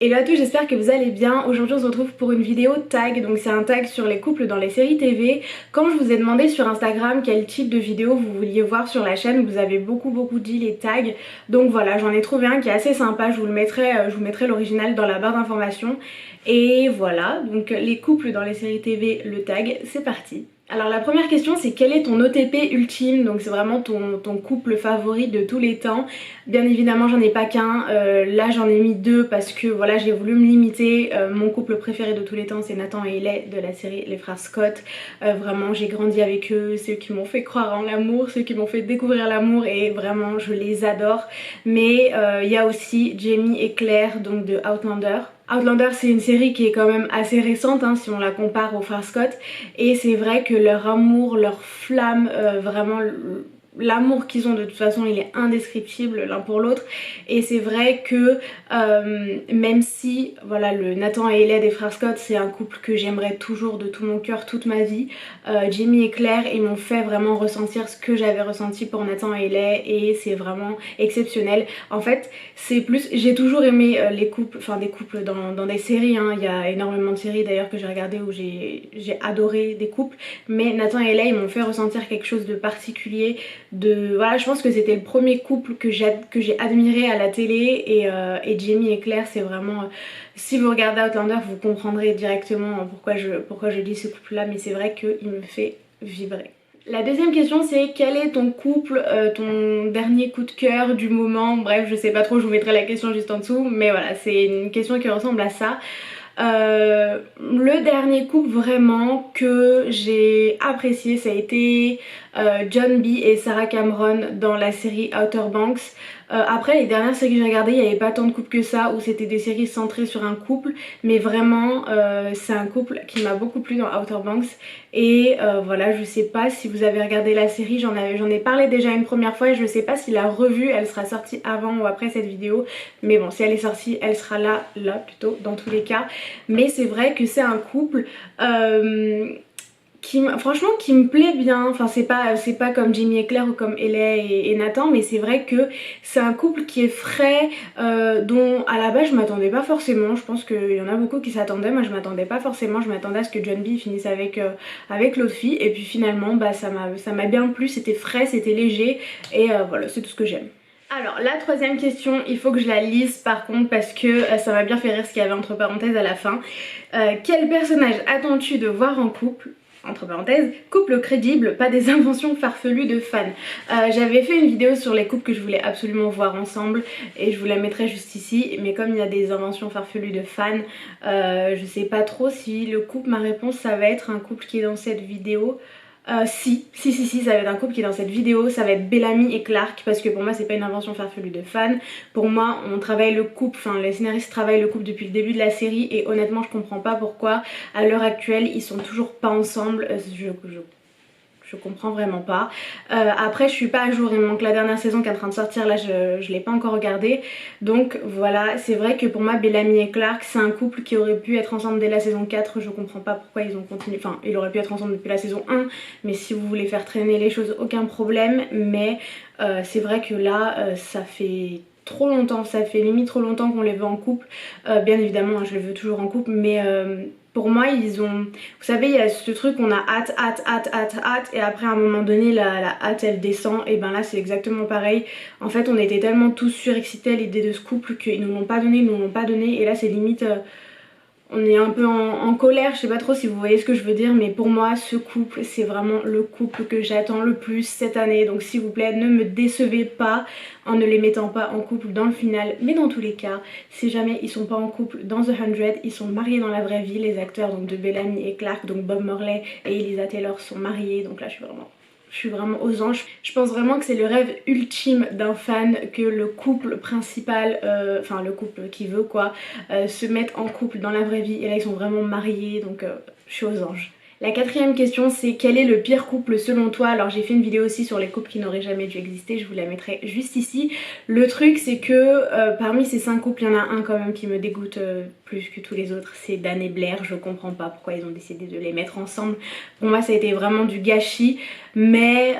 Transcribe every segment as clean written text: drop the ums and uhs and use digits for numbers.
Hello à tous, j'espère que vous allez bien. Aujourd'hui on se retrouve pour une vidéo tag, donc c'est un tag sur les couples dans les séries TV. Quand je vous ai demandé sur Instagram quel type de vidéo vous vouliez voir sur la chaîne, vous avez beaucoup dit les tags. Donc voilà, j'en ai trouvé un qui est assez sympa, je vous mettrai l'original dans la barre d'informations. Et voilà, donc les couples dans les séries TV, le tag, c'est parti. Alors la première question c'est quel est ton OTP ultime, donc c'est vraiment ton couple favori de tous les temps. Bien évidemment j'en ai pas qu'un, là j'en ai mis deux parce que voilà j'ai voulu me limiter. Mon couple préféré de tous les temps c'est Nathan et Hayley de la série Les Frères Scott. Vraiment j'ai grandi avec eux, c'est eux qui m'ont fait croire en l'amour, c'est eux qui m'ont fait découvrir l'amour et vraiment je les adore. Mais il y a aussi Jamie et Claire donc de Outlander. Outlander c'est une série qui est quand même assez récente hein, si on la compare aux Frères Scott, et c'est vrai que leur amour, leur flamme, vraiment l'amour qu'ils ont de toute façon il est indescriptible l'un pour l'autre. Et c'est vrai que même si voilà le Nathan et Hayley des Frères Scott c'est un couple que j'aimerais toujours de tout mon cœur toute ma vie, Jamie et Claire ils m'ont fait vraiment ressentir ce que j'avais ressenti pour Nathan et Hayley et c'est vraiment exceptionnel. En fait c'est plus, j'ai toujours aimé les couples, enfin des couples dans des séries hein. Il y a énormément de séries d'ailleurs que j'ai regardé où j'ai adoré des couples, mais Nathan et Hayley ils m'ont fait ressentir quelque chose de particulier. Voilà, je pense que c'était le premier couple que j'ai admiré à la télé, et Jamie et Claire c'est vraiment, si vous regardez Outlander vous comprendrez directement pourquoi je dis ce couple là, mais c'est vrai qu'il me fait vibrer. La deuxième question c'est quel est ton couple, ton dernier coup de cœur du moment. Bref je sais pas trop, je vous mettrai la question juste en dessous, mais voilà c'est une question qui ressemble à ça. Le dernier couple vraiment que j'ai apprécié ça a été John B et Sarah Cameron dans la série Outer Banks. Après les dernières séries que j'ai regardées il n'y avait pas tant de couples que ça où c'était des séries centrées sur un couple, mais vraiment c'est un couple qui m'a beaucoup plu dans Outer Banks. Et voilà, je sais pas si vous avez regardé la série, j'en ai parlé déjà une première fois et je sais pas si la revue elle sera sortie avant ou après cette vidéo, mais bon si elle est sortie elle sera là plutôt dans tous les cas. Mais c'est vrai que c'est un couple franchement qui me plaît bien. Enfin c'est pas comme Jamie et Claire ou comme Hayley et Nathan, mais c'est vrai que c'est un couple qui est frais, dont à la base je m'attendais pas forcément. Je pense qu'il y en a beaucoup qui s'attendaient, moi je m'attendais pas forcément. Je m'attendais à ce que John B finisse avec l'autre fille, et puis finalement bah ça m'a bien plu. C'était frais, c'était léger, et voilà c'est tout ce que j'aime. Alors la troisième question, il faut que je la lise par contre parce que ça m'a bien fait rire ce qu'il y avait entre parenthèses à la fin. Quel personnage attends-tu de voir en couple, entre parenthèses, couple crédible, pas des inventions farfelues de fans. J'avais fait une vidéo sur les couples que je voulais absolument voir ensemble et je vous la mettrai juste ici, mais comme il y a des inventions farfelues de fans, je sais pas trop si le couple, ma réponse ça va être un couple qui est dans cette vidéo. Si, ça va être un couple qui est dans cette vidéo, ça va être Bellamy et Clark, parce que pour moi c'est pas une invention farfelue de fans. Pour moi on travaille le couple, enfin les scénaristes travaillent le couple depuis le début de la série, et honnêtement je comprends pas pourquoi à l'heure actuelle ils sont toujours pas ensemble. Je comprends vraiment pas. Après je suis pas à jour, il me manque la dernière saison qui est en train de sortir, là je l'ai pas encore regardé. Donc voilà, c'est vrai que pour moi Bellamy et Clark c'est un couple qui aurait pu être ensemble dès la saison 4. Je comprends pas pourquoi ils ont continué, enfin ils auraient pu être ensemble depuis la saison 1, mais si vous voulez faire traîner les choses aucun problème. Mais c'est vrai que là ça fait trop longtemps, ça fait limite trop longtemps qu'on les veut en couple. Bien évidemment je les veux toujours en couple, mais pour moi ils ont, vous savez il y a ce truc on a hâte, et après à un moment donné la hâte elle descend, et ben là c'est exactement pareil. En fait on était tellement tous surexcités à l'idée de ce couple qu'ils nous l'ont pas donné, et là c'est limite on est un peu en colère. Je sais pas trop si vous voyez ce que je veux dire, mais pour moi ce couple c'est vraiment le couple que j'attends le plus cette année. Donc s'il vous plaît ne me décevez pas en ne les mettant pas en couple dans le final, mais dans tous les cas si jamais ils sont pas en couple dans The 100, ils sont mariés dans la vraie vie. Les acteurs donc de Bellamy et Clark, donc Bob Morley et Eliza Taylor sont mariés, donc là je suis vraiment aux anges. Je pense vraiment que c'est le rêve ultime d'un fan que le couple principal, enfin le couple qui veut quoi, se mette en couple dans la vraie vie. Et là ils sont vraiment mariés, donc je suis aux anges. La quatrième question c'est quel est le pire couple selon toi? Alors j'ai fait une vidéo aussi sur les couples qui n'auraient jamais dû exister, je vous la mettrai juste ici. Le truc c'est que parmi ces 5 couples, il y en a un quand même qui me dégoûte plus que tous les autres, c'est Dan et Blair. Je comprends pas pourquoi ils ont décidé de les mettre ensemble. Pour moi ça a été vraiment du gâchis, mais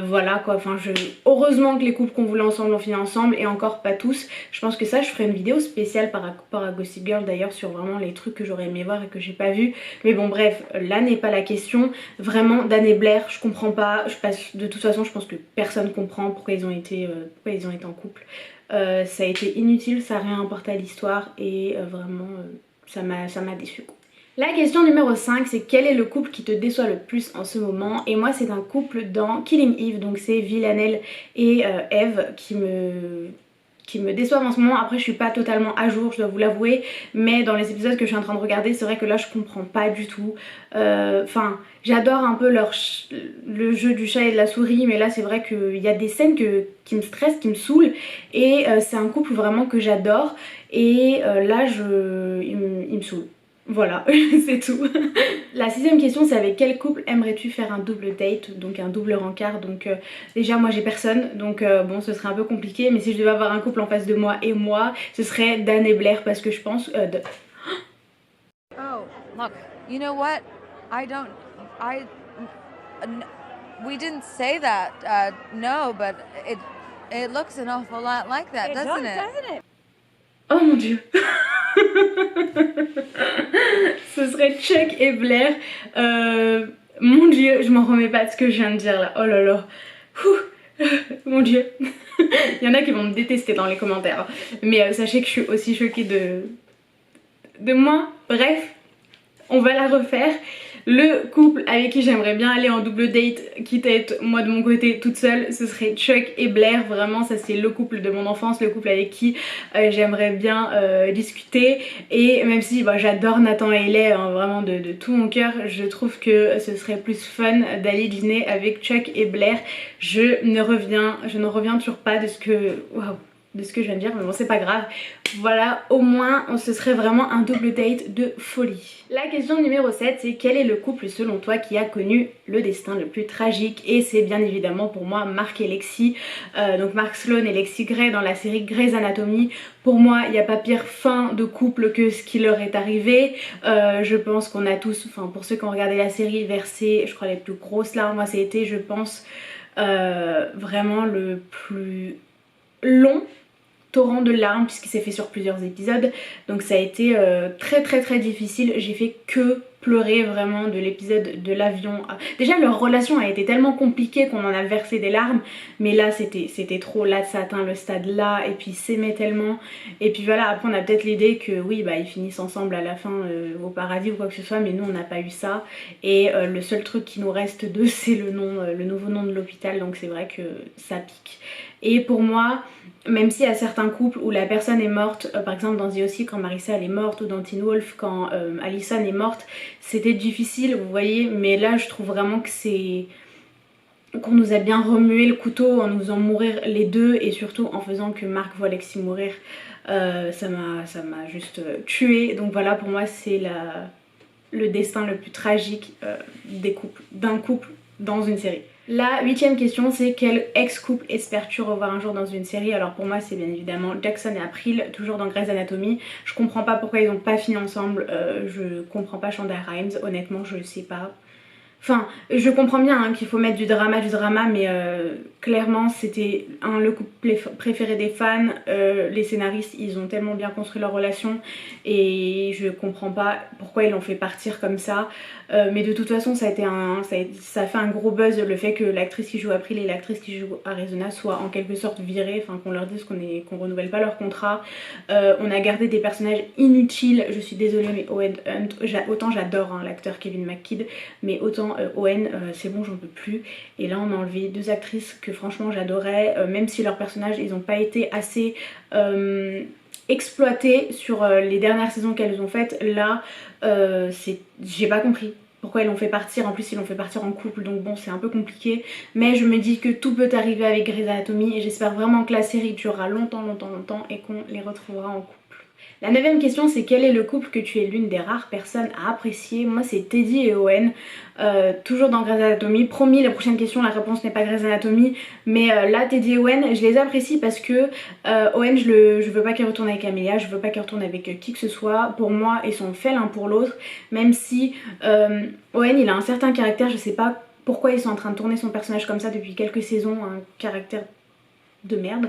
voilà quoi, enfin heureusement que les couples qu'on voulait ensemble ont fini ensemble, et encore pas tous. Je pense que ça je ferai une vidéo spéciale par rapport à Gossip Girl d'ailleurs, sur vraiment les trucs que j'aurais aimé voir et que j'ai pas vu. Mais bon bref, là n'est pas la question. Vraiment Dan et Blair, je comprends pas. De toute façon je pense que personne comprend pourquoi ils ont été en couple. Ça a été inutile, ça n'a rien apporté à l'histoire, et vraiment ça m'a déçu. La question numéro 5 c'est quel est le couple qui te déçoit le plus en ce moment? Et moi c'est un couple dans Killing Eve, donc c'est Villanelle et Eve qui me déçoivent en ce moment. Après je suis pas totalement à jour, je dois vous l'avouer, mais dans les épisodes que je suis en train de regarder c'est vrai que là je comprends pas du tout. Enfin j'adore un peu le jeu du chat et de la souris, mais là c'est vrai qu'il y a des scènes qui me stressent, qui me saoulent, et c'est un couple vraiment que j'adore, et là il me saoule. Voilà, c'est tout. La sixième question c'est avec quel couple aimerais-tu faire un double date, donc un double rencard. Donc déjà moi j'ai personne, donc bon ce serait un peu compliqué, mais si je devais avoir un couple en face de moi et moi, ce serait Dan et Blair, parce que je pense Oh, look, you know what? We didn't say that, no, but it looks an awful lot like that, doesn't it? Oh mon dieu. Ce serait Chuck et Blair. Mon dieu, je m'en remets pas de ce que je viens de dire là. Oh là là. Mon dieu. Il y en a qui vont me détester dans les commentaires. Mais sachez que je suis aussi choquée de moi. Bref, on va la refaire. Le couple avec qui j'aimerais bien aller en double date, quitte à être moi de mon côté toute seule, ce serait Chuck et Blair. Vraiment ça c'est le couple de mon enfance, le couple avec qui j'aimerais bien discuter. Et même si bah, j'adore Nathan et Hailey hein, vraiment de tout mon cœur, je trouve que ce serait plus fun d'aller dîner avec Chuck et Blair. Je ne reviens toujours pas de ce que... Waouh, de ce que je viens de dire, mais bon c'est pas grave. Voilà, au moins ce serait vraiment un double date de folie. La question numéro 7 c'est quel est le couple selon toi qui a connu le destin le plus tragique? Et c'est bien évidemment pour moi Mark et Lexi, donc Mark Sloan et Lexi Gray dans la série Grey's Anatomy. Pour moi il n'y a pas pire fin de couple que ce qui leur est arrivé. Je pense qu'on a tous, enfin pour ceux qui ont regardé la série, versé je crois les plus grosses larmes. Moi ça a été je pense vraiment le plus long torrent de larmes puisqu'il s'est fait sur plusieurs épisodes, donc ça a été très difficile. J'ai fait que pleurer vraiment de l'épisode de l'avion. Déjà leur relation a été tellement compliquée qu'on en a versé des larmes, mais là c'était trop, là ça atteint le stade là, et puis ils s'aimaient tellement, et puis voilà. Après on a peut-être l'idée que oui bah ils finissent ensemble à la fin au paradis ou quoi que ce soit, mais nous on n'a pas eu ça, et le seul truc qui nous reste d'eux c'est le nouveau nom de l'hôpital, donc c'est vrai que ça pique. Et pour moi, même s'il y a certains couples où la personne est morte, par exemple dans The O.C. quand Marissa elle est morte, ou dans Teen Wolf quand Allison est morte, c'était difficile vous voyez, mais là je trouve vraiment que c'est... qu'on nous a bien remué le couteau en nous faisant mourir les deux, et surtout en faisant que Mark voit Lexi mourir. Ça m'a juste tué. Donc voilà, pour moi c'est le destin le plus tragique d'un couple dans une série. La huitième question c'est quel ex-couple espères-tu revoir un jour dans une série? Alors pour moi c'est bien évidemment Jackson et April, toujours dans Grey's Anatomy. Je comprends pas pourquoi ils ont pas fini ensemble, je comprends pas Shonda Rhimes, honnêtement je sais pas. Enfin, je comprends bien hein, qu'il faut mettre du drama, mais clairement c'était le couple préféré des fans. Les scénaristes ils ont tellement bien construit leur relation, et je comprends pas pourquoi ils l'ont fait partir comme ça. Mais de toute façon ça a fait un gros buzz le fait que l'actrice qui joue April et l'actrice qui joue Arizona soient en quelque sorte virées, enfin qu'on leur dise qu'on renouvelle pas leur contrat. On a gardé des personnages inutiles, je suis désolée, mais Owen Hunt, autant j'adore hein, l'acteur Kevin McKidd, mais autant Owen c'est bon j'en peux plus. Et là on a enlevé deux actrices que franchement j'adorais, même si leurs personnages ils ont pas été assez exploités sur les dernières saisons qu'elles ont faites. Là j'ai pas compris pourquoi ils l'ont fait partir, en plus ils l'ont fait partir en couple, donc bon c'est un peu compliqué, mais je me dis que tout peut arriver avec Grey's Anatomy, et j'espère vraiment que la série durera longtemps et qu'on les retrouvera en couple. La 9e question, c'est quel est le couple que tu es l'une des rares personnes à apprécier? Moi c'est Teddy et Owen, toujours dans Grey's Anatomy. Promis, la prochaine question, la réponse n'est pas Grey's Anatomy, mais là Teddy et Owen, je les apprécie parce que Owen, je veux pas qu'il retourne avec Amelia, je veux pas qu'il retourne avec qui que ce soit. Pour moi, ils sont faits l'un pour l'autre, même si Owen il a un certain caractère, je sais pas pourquoi ils sont en train de tourner son personnage comme ça depuis quelques saisons, un caractère de merde.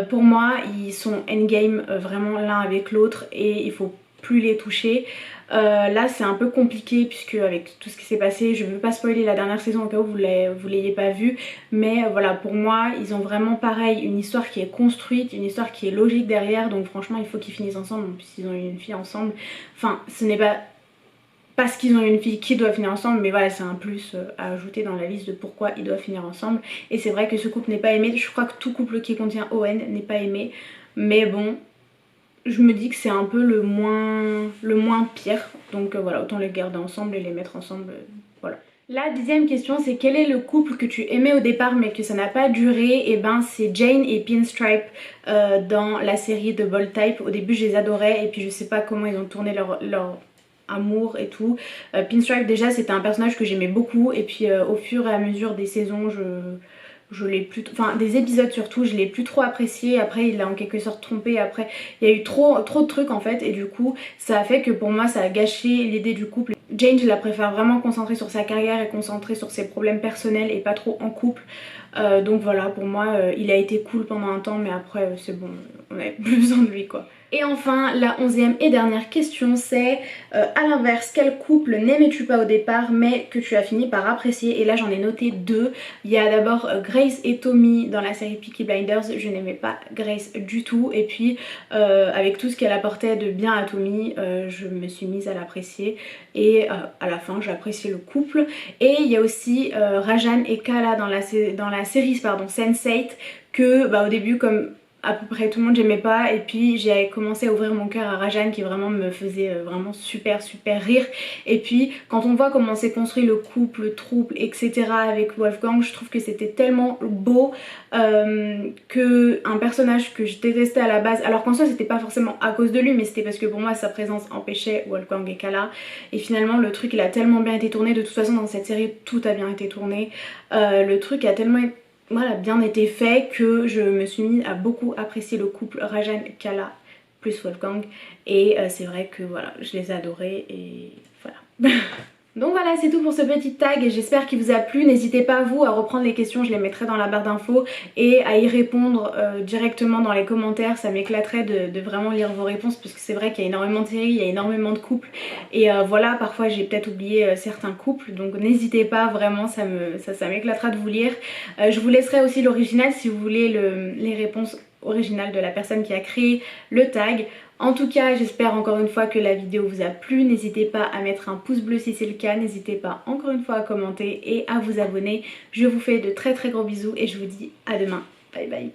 Pour moi ils sont endgame vraiment l'un avec l'autre et il faut plus les toucher. Là c'est un peu compliqué puisque avec tout ce qui s'est passé, je veux pas spoiler la dernière saison au cas où vous l'ayez pas vu, mais voilà, pour moi ils ont vraiment pareil une histoire qui est construite, une histoire qui est logique derrière, donc franchement il faut qu'ils finissent ensemble. En plus ils ont eu une fille ensemble, enfin ce n'est pas parce qu'ils ont une fille qui doit finir ensemble, mais voilà c'est un plus à ajouter dans la liste de pourquoi ils doivent finir ensemble. Et c'est vrai que ce couple n'est pas aimé, je crois que tout couple qui contient Owen n'est pas aimé, mais bon je me dis que c'est un peu le moins pire, donc voilà, autant les garder ensemble et les mettre ensemble, voilà. La 10e question, c'est quel est le couple que tu aimais au départ mais que ça n'a pas duré? Et ben c'est Jane et Pinstripe dans la série de Bold Type. Au début je les adorais et puis je sais pas comment ils ont tourné leur amour et tout. Pinstripe déjà c'était un personnage que j'aimais beaucoup et puis au fur et à mesure des saisons je l'ai plus, enfin des épisodes surtout, je l'ai plus trop apprécié. Après il l'a en quelque sorte trompé, après il y a eu trop de trucs en fait et du coup ça a fait que pour moi ça a gâché l'idée du couple. Jane je la préfère vraiment concentrée sur sa carrière et concentrée sur ses problèmes personnels et pas trop en couple. Donc voilà, pour moi il a été cool pendant un temps mais après c'est bon, on avait plus besoin de lui quoi. Et enfin la 11e et dernière question c'est à l'inverse, quel couple n'aimais-tu pas au départ mais que tu as fini par apprécier? Et là j'en ai noté deux. Il y a d'abord Grace et Tommy dans la série Peaky Blinders, je n'aimais pas Grace du tout et puis avec tout ce qu'elle apportait de bien à Tommy, je me suis mise à l'apprécier et à la fin j'ai apprécié le couple. Et il y a aussi Rajan et Kala dans la série Sense8 que au début comme à peu près tout le monde j'aimais pas et puis j'ai commencé à ouvrir mon cœur à Rajan qui vraiment me faisait vraiment super rire. Et puis quand on voit comment s'est construit le couple, le trouble etc avec Wolfgang, je trouve que c'était tellement beau que un personnage que je détestais à la base, alors qu'en soi c'était pas forcément à cause de lui mais c'était parce que pour moi sa présence empêchait Wolfgang et Kala, et finalement le truc il a tellement bien été tourné. De toute façon dans cette série tout a bien été tourné, le truc a tellement bien été fait que je me suis mis à beaucoup apprécier le couple Rajan, Kala plus Wolfgang et c'est vrai que voilà je les ai adorés et voilà. Donc voilà, c'est tout pour ce petit tag, j'espère qu'il vous a plu. N'hésitez pas vous à reprendre les questions, je les mettrai dans la barre d'infos et à y répondre directement dans les commentaires. Ça m'éclaterait de vraiment lire vos réponses parce que c'est vrai qu'il y a énormément de séries, il y a énormément de couples et voilà, parfois j'ai peut-être oublié certains couples, donc n'hésitez pas, vraiment ça m'éclatera de vous lire. Je vous laisserai aussi l'original si vous voulez les réponses originales de la personne qui a créé le tag. En tout cas j'espère encore une fois que la vidéo vous a plu, n'hésitez pas à mettre un pouce bleu si c'est le cas, n'hésitez pas encore une fois à commenter et à vous abonner. Je vous fais de très gros bisous et je vous dis à demain, bye bye.